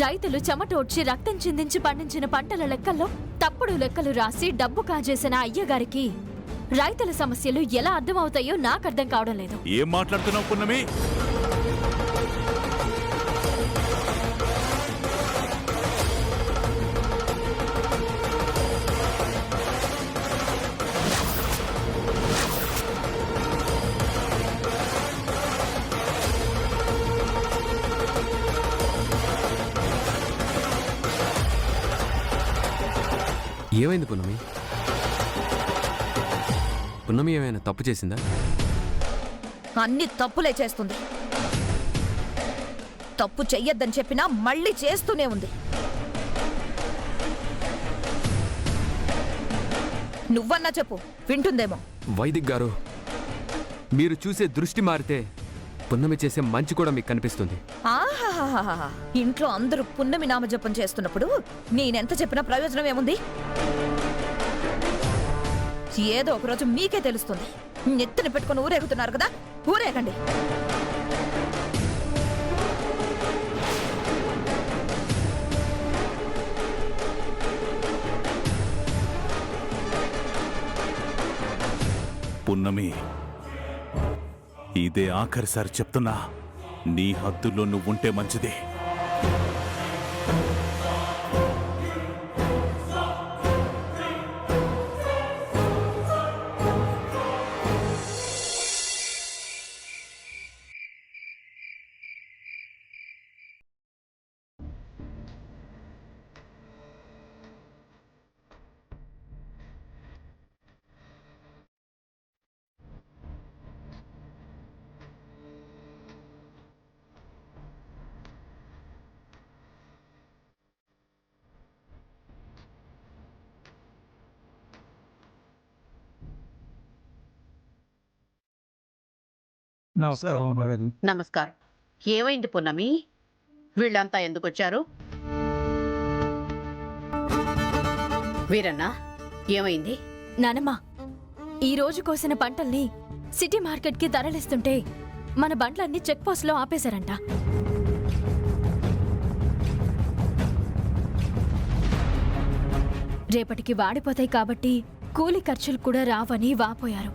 రైతులు చెమటోడ్చి రక్తం చిందించి పండించిన పంటల లెక్కల్లో తప్పుడు లెక్కలు రాసి డబ్బు కాజేసిన అయ్యగారికి రైతుల సమస్యలు ఎలా అర్థమవుతాయో నాకు అర్థం కావడం లేదు. ఏం మాట్లాడుతున్నావు పున్నమి? ఏమైంది పున్నమి? పున్నమి ఏమైనా తప్పు చేసిందా? అన్ని తప్పులే చేస్తుంది. తప్పు చెయ్యొద్దని చెప్పినా మళ్ళీ చేస్తూనే ఉంది. నువ్వన్నా చెప్పు, వింటుందేమో. వైదిక్ గారు, మీరు చూసే దృష్టి మారితే పున్నమి చేసే మంచి కూడా మీకు కనిపిస్తుంది. ఆహాహాహా, ఇంట్లో అందరూ పున్నమి నామజపం చేస్తున్నప్పుడు నేనెంత చెప్పినా ప్రయోజనం ఏముంది? ఏదో ఒకరోజు మీకే తెలుస్తుంది. నెత్తిన పెట్టుకుని ఊరేగుతున్నారు కదా, ఊరేగండి. పున్నమి, ఇదే ఆఖరిసారి చెప్తున్నా, నీ హద్దుల్లో నువ్వుంటే మంచిది. నమస్కారం. ఏమైంది పున్నమి? వీళ్ళంతా ఎందుకు వచ్చారు? వీరన్నా, ఏమైంది? నానమ్మా, ఈ రోజు కోసిన పంటల్ని సిటీ మార్కెట్కి తరలిస్తుంటే మన బండ్లన్నీ చెక్ పోస్ట్లో ఆపేశారంట. రేపటికి వాడిపోతాయి కాబట్టి కూలి ఖర్చులు కూడా రావని వాపోయారు.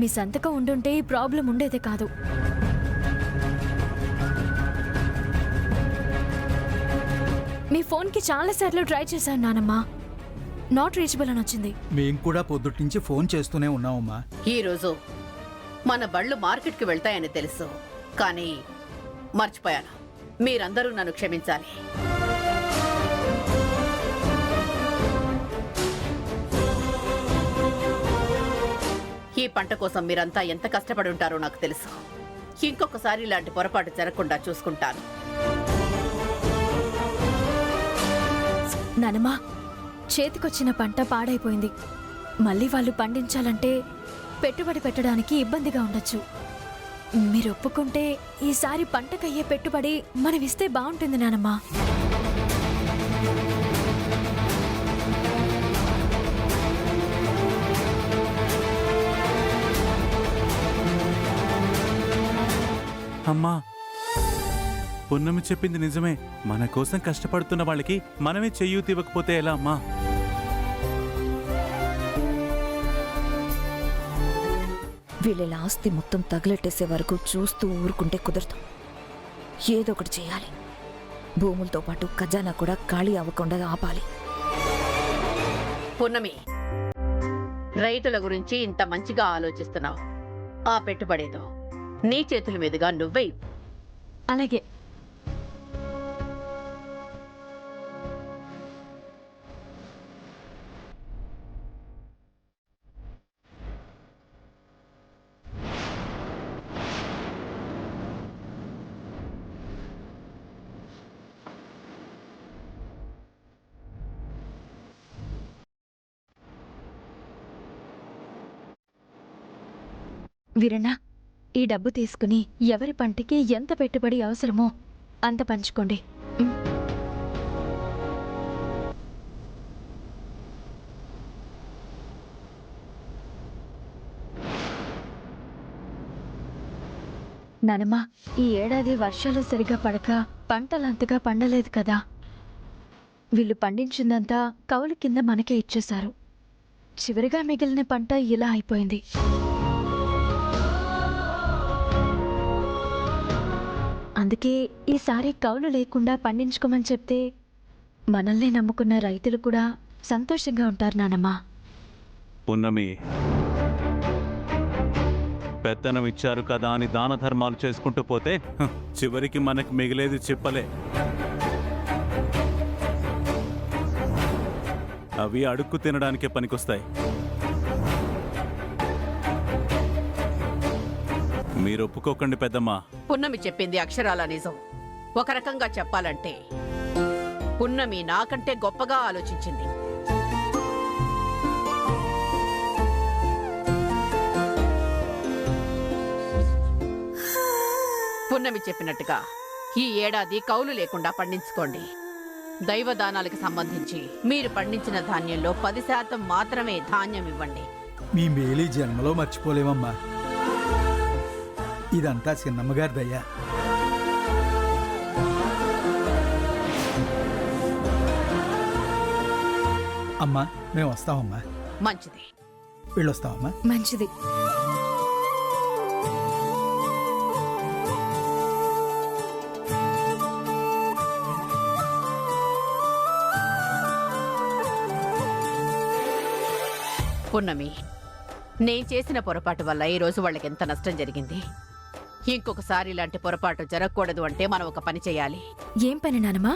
మీ సంతకం ఉండుంటే ఈ ప్రాబ్లం ఉండేదే కాదు. మీ ఫోన్కి చాలాసార్లు ట్రై చేశాను నానమ్మా, నాట్ రీచబుల్ అని వచ్చింది. మేం కూడా పొద్దుటి నుంచి ఫోన్ చేస్తూనే ఉన్నామమ్మా. ఈరోజు మన బళ్ళు మార్కెట్కి వెళ్తాయని తెలుసు, కానీ మర్చిపోయాను. మీరందరూ నన్ను క్షమించాలి. ఈ పంట కోసం మీరంతా ఎంత కష్టపడి ఉంటారో నాకు తెలుసు. ఇంకొకసారి ఇలాంటి పొరపాటు జరగకుండా చూసుకుంటాను. నానమ్మా, చేతికొచ్చిన పంట పాడైపోయింది. మళ్ళీ వాళ్ళు పండించాలంటే పెట్టుబడి పెట్టడానికి ఇబ్బందిగా ఉండొచ్చు. మీరు ఒప్పుకుంటే ఈసారి పంటకయ్యే పెట్టుబడి మనమిస్తే బాగుంటుంది నానమ్మా. అమ్మా, పున్నమి చెప్పింది నిజమే. మన కోసం కష్టపడుతున్న వాళ్ళకి మనమే చెయ్యూతి ఇవ్వకపోతే ఎలా అమ్మా? వీళ్ళ ఆస్తి మొత్తం తగిలెట్టేసే వరకు చూస్తూ ఊరుకుంటే కుదరదు. ఏదో ఒకటి చేయాలి. భూములతో పాటు ఖజానా కూడా ఖాళీ అవ్వకుండా ఆపాలి. పున్నమి, రైతుల గురించి ఇంత మంచిగా ఆలోచిస్తున్నావు. ఆ పెట్టుబడేదో నీ చేతుల మీదుగా నువ్వే. అలాగే. వీరన్న, ఈ డబ్బు తీసుకుని ఎవరి పంటకి ఎంత పెట్టుబడి అవసరమో అంత పంచుకోండి. నానమ్మ, ఈ ఏడాది వర్షాలు సరిగా పడక పంటలంతగా పండలేదు కదా. వీళ్ళు పండించిందంతా కౌలు కింద మనకే ఇచ్చేశారు. చివరిగా మిగిలిన పంట ఇలా అయిపోయింది. అందుకే ఈసారి కౌలు లేకుండా పండించుకోమని చెప్తే మనల్ని నమ్ముకున్న రైతులు కూడా సంతోషంగా ఉంటారు నానమ్మ. పున్నమి, పెత్తనం ఇచ్చారు కదా అని దాన ధర్మాలు చేసుకుంటూ పోతే చివరికి మనకు మిగిలేది చెప్పలే. అవి అడుక్కు తినడానికే పనికొస్తాయి. మీరు ఒప్పుకోకండి పెద్దమ్మా. పున్నమి చెప్పింది అక్షరాల నిజం. ఒక రకంగా చెప్పాలంటే పున్నమి నాకంటే గొప్పగా ఆలోచించింది. పున్నమి చెప్పినట్టుగా ఈ ఏడాది కౌలు లేకుండా పండించుకోండి. దైవదానాలకు సంబంధించి మీరు పండించిన ధాన్యంలో 10% మాత్రమే ధాన్యం ఇవ్వండి. మీ మేలు ఈ జన్మలో మర్చిపోలేమమ్మా. ఇదంతా చిన్నమ్మగారి దయ. అమ్మా, మేము వస్తామమ్మా. మంచిది. వెళ్ళొస్తామమ్మా. మంచిది. పున్నమి, నేను చేసిన పొరపాటు వల్ల ఈరోజు వాళ్ళకి ఎంత నష్టం జరిగింది. ఇంకొకసారి ఇలాంటి పొరపాటు జరగకూడదు అంటే మనం ఒక పని చేయాలి. ఏం పని నానమ్మా?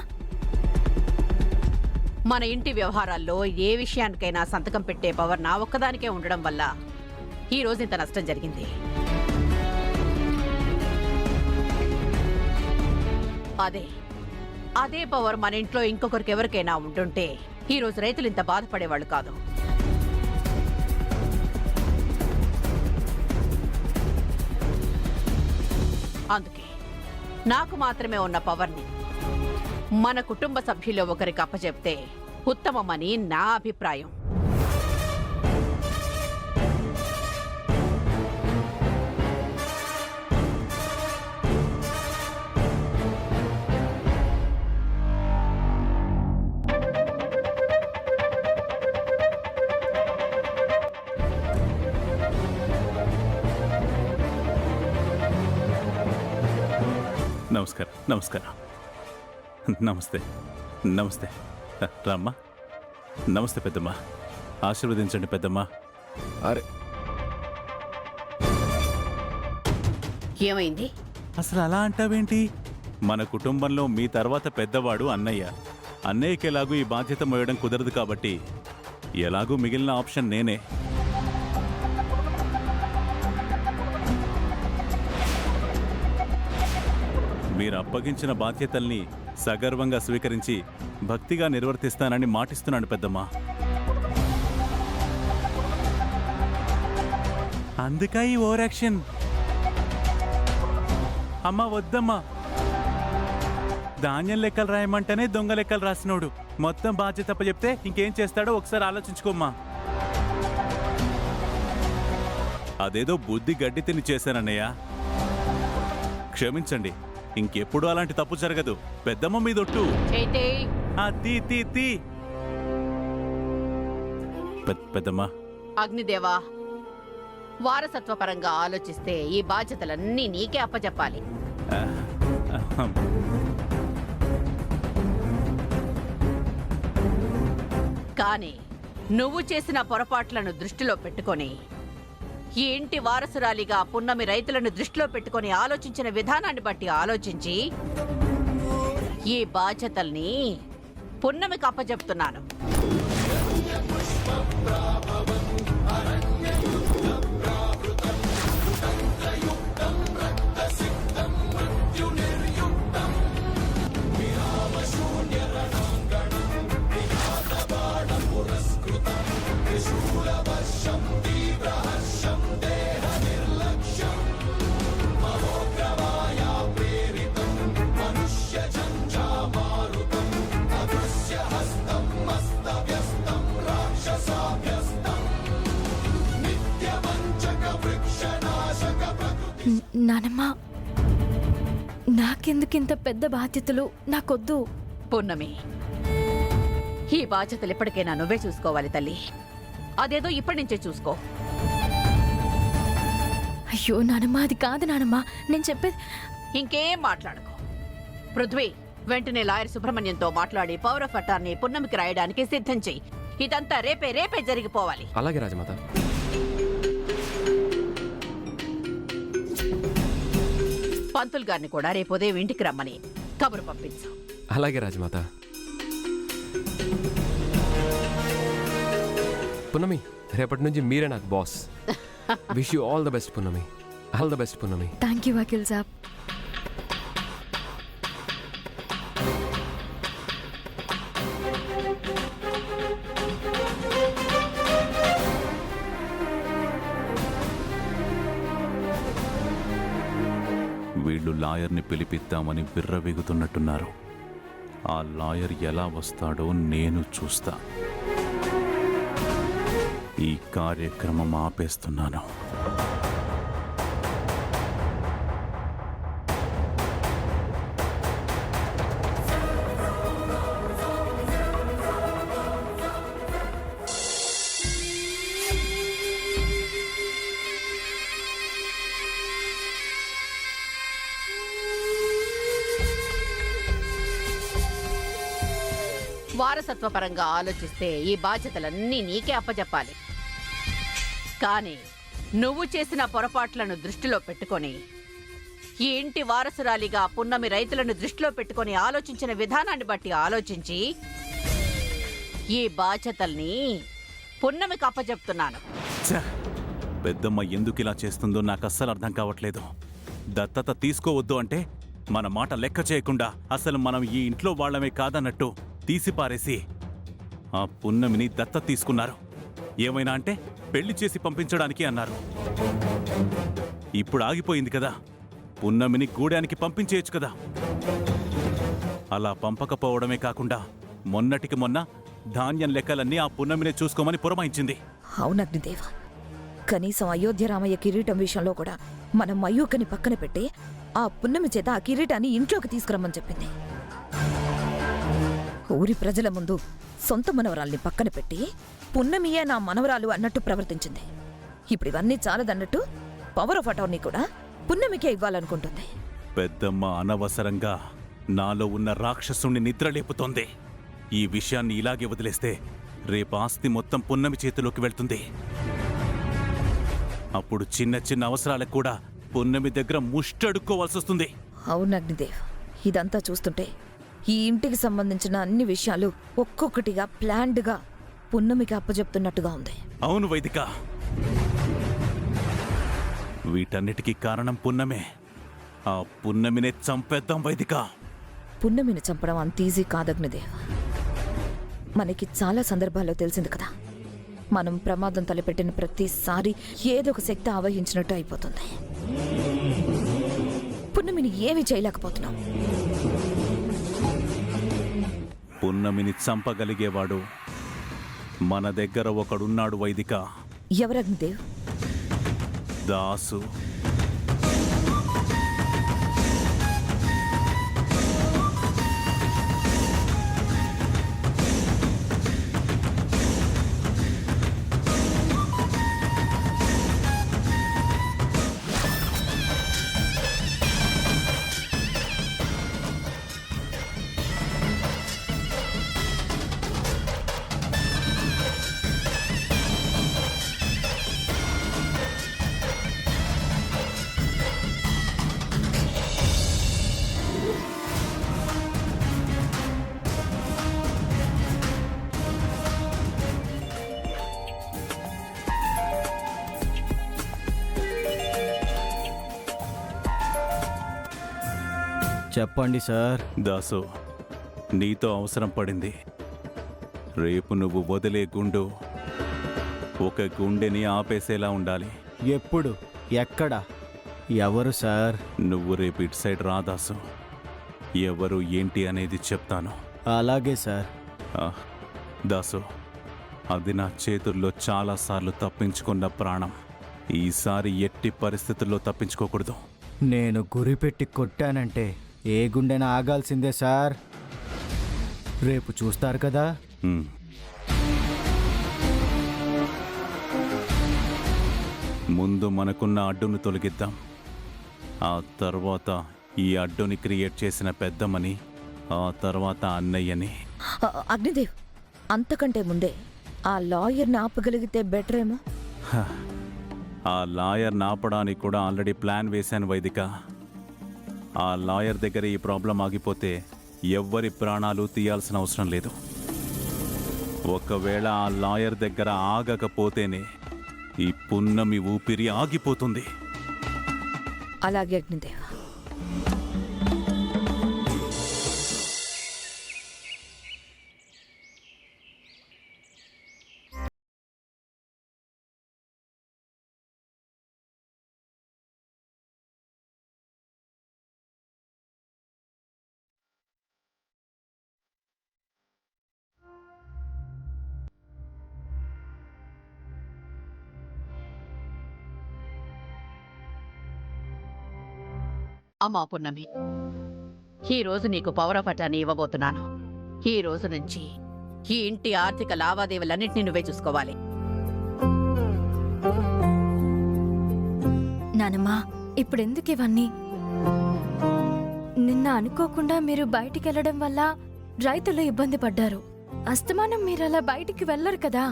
మన ఇంటి వ్యవహారాల్లో ఏ విషయానికైనా సంతకం పెట్టే పవర్ నా ఒక్కదానికే ఉండడం వల్ల ఈ రోజు ఇంత నష్టం జరిగింది. అదే పవర్ మన ఇంట్లో ఇంకొకరికి ఎవరికైనా ఉంటుంటే ఈ రోజు రైతులు ఇంత బాధపడేవాళ్ళు కాదు. అందుకే నాకు మాత్రమే ఉన్న పవర్ని మన కుటుంబ సభ్యుల్లో ఒకరికి అప్పచెప్తే ఉత్తమమని నా అభిప్రాయం. నమస్కారం. నమస్కారం. నమస్తే. నమస్తే. రామ్మా. నమస్తే పెద్దమ్మా. ఆశీర్వదించండి పెద్దమ్మా. అరే, ఏమైంది? అసలు అలా అంటావేంటి? మన కుటుంబంలో మీ తర్వాత పెద్దవాడు అన్నయ్య. అన్నయ్యకి ఎలాగూ ఈ బాధ్యత మోయడం కుదరదు కాబట్టి ఎలాగూ మిగిలిన ఆప్షన్ నేనే. మీరు అప్పగించిన బాధ్యతల్ని సగర్వంగా స్వీకరించి భక్తిగా నిర్వర్తిస్తానని మాటిస్తున్నాను పెద్దమ్మా. అందుకే ఈ ఓవర్ యాక్షన్. అమ్మా వద్దమ్మా. ధాన్యం లెక్కలు రాయమంటేనే దొంగ లెక్కలు రాసినోడు మొత్తం బాధ్యత తప్ప చెప్తే ఇంకేం చేస్తాడో ఒకసారి ఆలోచించుకోమ్మా. అదేదో బుద్ధి గడ్డి తిని చేశానన్నయ్య. క్షమించండి. ఇంకెప్పుడు అలాంటి తప్పు జరగదు. పెద్దమ్మ మీదొట్టు. పెద్దమ్మా. అగ్నిదేవా, వారసత్వపరంగా ఆలోచిస్తే ఈ బాధ్యతలన్నీ నీకే అప్పచెప్పాలి. కానీ నువ్వు చేసిన పొరపాట్లను దృష్టిలో పెట్టుకొని ఈ ఇంటి వారసురాలిగా పున్నమి రైతులను దృష్టిలో పెట్టుకొని ఆలోచించిన విధానాన్ని బట్టి ఆలోచించి ఈ బాధ్యతల్ని పున్నమికి అప్పచెప్తున్నాను. నానమ్మ, నాకెందుకింత పెద్ద బాధ్యతలు? నాకొద్దు. పున్నమి, ఈ బాధ్యతలు ఎప్పటికైనా నువ్వే చూసుకోవాలి తల్లి. అదేదో ఇప్పటి నుంచే చూసుకో. అయ్యో నానమ్మ, అది కాదు నానమ్మ, నేను చెప్పేది. ఇంకేం మాట్లాడుకో. పృథ్వీ, వెంటనే లాయర్ సుబ్రహ్మణ్యంతో మాట్లాడి పవర్ ఆఫ్ అటార్నీ పున్నమికి రాయడానికి సిద్ధం చెయ్యి. ఇదంతా రేపే జరిగిపోవాలి. అలాగే రాజమాత. పంతులు గారిని కూడా రేపు ఉదయం ఇంటికి రమ్మని కబురు పంపించు. అలాగే రాజమాత. పున్నమి, రేపటి నుంచి మీరే నాకు boss. Wish you all the best పున్నమి. ఆల్ ద బెస్ట్ పున్నమి. Thank you Vakeel Saab. వీళ్ళు లాయర్ని పిలిపిద్దామని విర్రవీగుతున్నట్టున్నారు. ఆ లాయర్ ఎలా వస్తాడో నేను చూస్తా. ఈ కార్యక్రమం ఆపేస్తున్నాను. వారసత్వపరంగా ఆలోచిస్తే ఈ బాధ్యతలన్నీ నీకే అప్పచెప్పాలి. కానీ నువ్వు చేసిన పొరపాట్లను దృష్టిలో పెట్టుకొని, ఈ ఇంటి వారసురాలిగా పున్నమి రైతులను దృష్టిలో పెట్టుకొని ఆలోచించిన విధానాన్ని బట్టి ఆలోచించి ఈ బాధ్యతల్ని పున్నమికి అప్పచెప్తున్నాను. ఛ! పెద్దమ్మ ఎందుకు ఇలా చేస్తుందో నాకు అస్సలు అర్థం కావట్లేదు. దత్తత తీసుకోవద్దు అంటే మన మాట లెక్క చేయకుండా అసలు మనం ఈ ఇంట్లో వాళ్ళమే కాదన్నట్టు తీసిపారేసి ఆ పున్నమిని దత్తత తీసుకున్నారు. ఏమైనా అంటే పెళ్లి చేసి పంపించడానికి అన్నారు. ఇప్పుడు ఆగిపోయింది కదా, పున్నమిని గూడానికి పంపించేయచ్చు కదా. అలా పంపకపోవడమే కాకుండా మొన్నటికి మొన్న ధాన్యం లెక్కలన్నీ ఆ పున్నమినే చూసుకోమని పురమాయించింది. అవునగ్నిదేవ, కనీసం అయోధ్య రామయ్య కిరీటం విషయంలో కూడా మనం మయూకని పక్కన పెట్టి ఆ పున్నమి చేత ఆ కిరీటాన్ని ఇంట్లోకి తీసుకురమ్మని చెప్పింది. ఊరి ప్రజల ముందు సొంత మనవరాల్ని పక్కన పెట్టి పున్నమియే నా మనవరాలు అన్నట్టు ప్రవర్తించింది. ఇప్పుడు ఇవన్నీ చాలదన్నట్టు పవర్ ఆఫ్ అటార్నీ కూడా పున్నమికే ఇవ్వాలనుకుంటుంది. పెద్దమ్మ అనవసరంగా నాలో ఉన్న రాక్షసుణ్ణి నిద్రలేపుతోంది. ఈ విషయాన్ని ఇలాగే వదిలేస్తే రేపు ఆస్తి మొత్తం పున్నమి చేతిలోకి వెళ్తుంది. అప్పుడు చిన్న చిన్న అవసరాలకు కూడా పున్నమి దగ్గర ముష్టడుక్కోవాల్సి వస్తుంది. అవునగ్నిదేవ్, ఇదంతా చూస్తుంటే ఈ ఇంటికి సంబంధించిన అన్ని విషయాలు ఒక్కొక్కటిగా ప్లాన్డ్గా పున్నమికి అప్పచెప్తున్నట్టుగా ఉంది. అవును వైదిక, వీటన్నిటికీ కారణం పున్నమే. ఆ పున్నమినే చంపేద్దాం వైదిక. పున్నమిని చంపడం అంత ఈజీ కాదగ్నిదేవ్. మనకి చాలా సందర్భాల్లో తెలిసింది కదా, మనం ప్రమాదం తలపెట్టిన ప్రతిసారి ఏదో ఒక శక్తి ఆవహించినట్టు అయిపోతుంది. పున్నమిని ఏమీ చేయలేకపోతున్నాం. పున్నమిని చంపగలిగేవాడు మన దగ్గర ఒకడున్నాడు వైదిక. ఎవరగ్నిదేవ్? దాసు. చెప్పండి సార్. దాసు, నీతో అవసరం పడింది. రేపు నువ్వు వదిలే గుండు ఒక గుండెని ఆపేసేలా ఉండాలి. ఎప్పుడు, ఎక్కడ, ఎవరు సార్? నువ్వు రేపు ఇటు సైడ్ రా దాసు. ఎవరు ఏంటి అనేది చెప్తాను. అలాగే సార్. దాసు, అది నా చేతుల్లో చాలాసార్లు తప్పించుకున్న ప్రాణం. ఈసారి ఎట్టి పరిస్థితుల్లో తప్పించుకోకూడదు. నేను గురి పెట్టి కొట్టానంటే ఏ గుండెన ఆగాల్సిందే సార్. రేపు చూస్తారు కదా. హ్మ్. ముందు మనకున్న అడ్డును తొలగిద్దాం. ఆ తర్వాత ఈ అడ్డుని క్రియేట్ చేసిన పెద్దమ్మని, ఆ తర్వాత అన్నయ్యని. అగ్నిదేవ్, అంతకంటే ముందే ఆ లాయర్ని ఆపగలిగితే బెటర్ ఏమో. ఆ లాయర్ నాపడానికి కూడా ఆల్రెడీ ప్లాన్ వేశాను వైదిక. ఆ లాయర్ దగ్గర ఈ ప్రాబ్లం ఆగిపోతే ఎవ్వరి ప్రాణాలు తీయాల్సిన అవసరం లేదు. ఒకవేళ ఆ లాయర్ దగ్గర ఆగకపోతేనే ఈ పున్నమి ఊపిరి ఆగిపోతుంది. అలాగే అగ్నిదేవ్. అమ్మా పున్నమి, ఈ రోజు నీకు పౌర పట్టాన్ని ఇవ్వబోతున్నాను. ఈ రోజు నుంచి ఈ ఇంటి ఆర్థిక లావాదేవీలన్నింటినీ నువ్వే చూసుకోవాలి. నానమ్మా, ఇప్పుడెందుకు ఇవన్నీ? నిన్న అనుకోకుండా మీరు బయటికి వెళ్ళడం వల్ల రైతులు ఇబ్బంది పడ్డారు. అస్తమానం మీరు అలా బయటికి వెళ్ళరు కదా.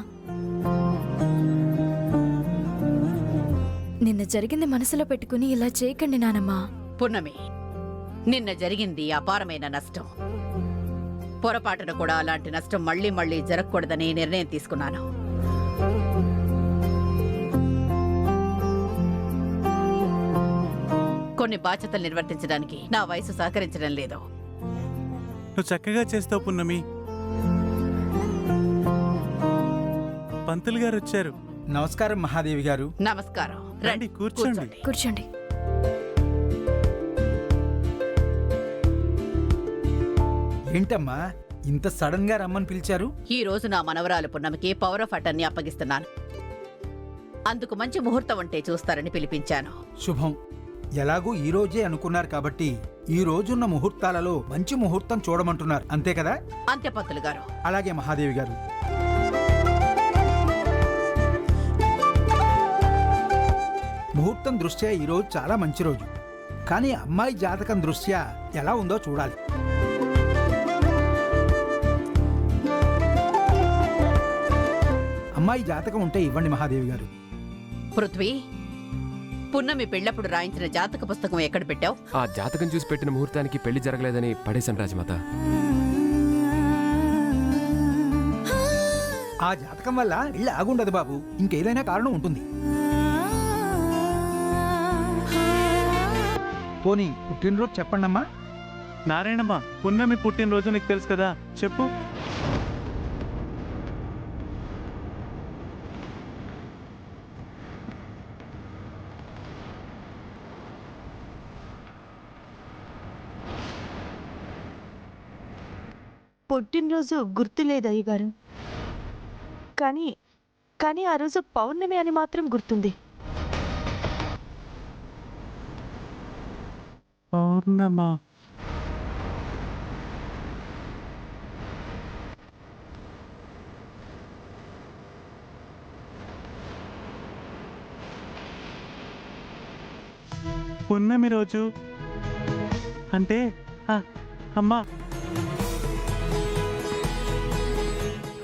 నిన్న జరిగింది మనసులో పెట్టుకుని ఇలా చేయకండి నానమ్మా. పున్నమి, నిన్న జరిగింది అపారమైన నష్టం. పొరపాటున కూడా అలాంటి నష్టం మళ్ళీ మళ్ళీ జరగకూడదని నిర్ణయం తీసుకున్నాను. కొన్ని బాధ్యతలు నిర్వర్తించడానికి నా వయసు సహకరించడం లేదు. నువ్వు చక్కగా చేస్తావు పున్నమి. పంతులు గారు వచ్చారు. నమస్కారం మహాదేవి గారు. నమస్కారం. రండి, కూర్చోండి. కూర్చోండి. ఏంటమ్మా ఇంత సడన్ గా రమ్మని పిలిచారు? ఈ రోజు నా మనవరాలు పున్నమికి పౌర పట్టాన్ని అప్పగిస్తున్నాను. అందుకు మంచి ముహూర్తం ఉంటే చూస్తారని పిలిపించాను. శుభం. ఎలాగూ ఈ రోజే అనుకున్నారు కాబట్టి ఈ రోజున్న ముహూర్తాలలో మంచి ముహూర్తం చూడమంటున్నారు, అంతే కదా? అంతే పంతులు గారు. అలాగే మహాదేవి గారు. ముహూర్తం దృష్ట్యా ఈరోజు చాలా మంచి రోజు. కానీ అమ్మాయి జాతకం దృష్ట్యా ఎలా ఉందో చూడాలి. అమ్మాయి జాతకం ఉంటే ఇవ్వండి మహాదేవి గారు. పృథ్వీ, పున్నమి పెళ్ళప్పుడు రాయించిన జాతక పుస్తకం ఎక్కడ పెట్టావు? ఆ జాతకం చూసి పెట్టిన ముహూర్తానికి పెళ్లి జరగలేదని పడేశాను రాజమాత. ఆ జాతకం వల్ల ఇల్లు ఆగుండదు బాబు, ఇంకేదైనా కారణం ఉంటుంది. పోనీ పుట్టినరోజు చెప్పండమ్మా. నారాయణమ్మ, పున్నమి పుట్టినరోజు నీకు తెలుసు కదా, చెప్పు. పుట్టినరోజు గుర్తులేదు అయ్యగారు, కానీ కానీ ఆ రోజు పౌర్ణమి అని మాత్రం గుర్తుంది. పౌర్ణమా? పున్నమి రోజు అంటే అమ్మా,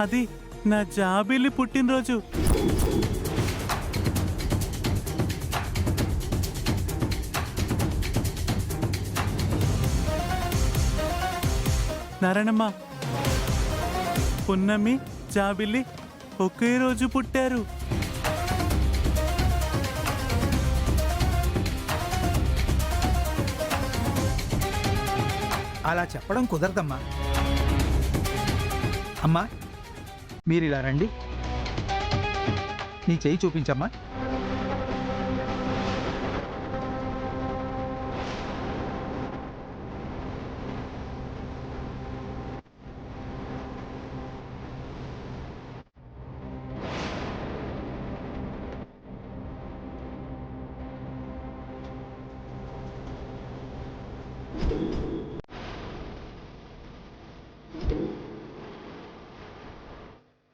అది నా జాబిల్లి పుట్టినరోజు. నారాయణమ్మ, పున్నమి, జాబిల్లి ఒకే రోజు పుట్టారు. అలా చెప్పడం కుదరదమ్మా. అమ్మా, మీరు ఇలా రండి. నీ చెయ్యి చూపించమ్మా.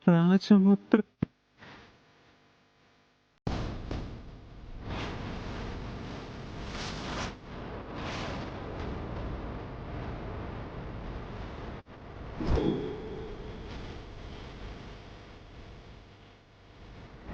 రాజముద్ర